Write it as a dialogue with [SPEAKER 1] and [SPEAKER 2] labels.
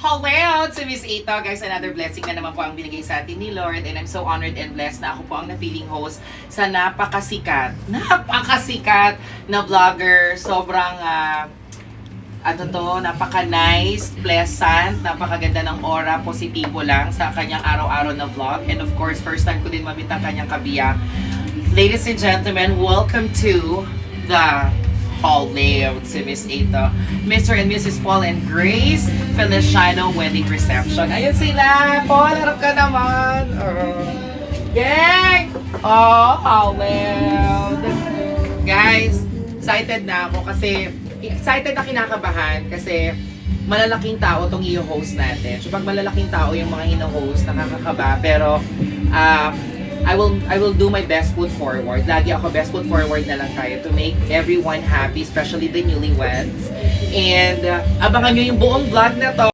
[SPEAKER 1] Hello to Miss Ito. Guys, another blessing na naman po ang binigay sa atin ni Lord. And I'm so honored and blessed na ako po ang napiling host sa napakasikat na vlogger. Sobrang, napaka-nice, pleasant, napakaganda ng aura, positibo lang sa kanyang araw-araw na vlog. And of course, first time ko din mamit ang kanyang kabiyak. Ladies and gentlemen, welcome to the Hall Layout si Miss Ito. Mr. and Mrs. Paul and Grace Feliciano wedding reception. Ayun sila! Paul, harap ka naman! Gang! Hall Layout! Guys, excited na ako kasi excited na kinakabahan kasi malalaking tao itong i-host natin. So pag malalaking tao yung mga hino-host, nakakakaba. Pero I will do my best foot forward. Lagi ako best foot forward na lang tayo to make everyone happy, especially the newlyweds. And abangan nyo yung buong vlog na to.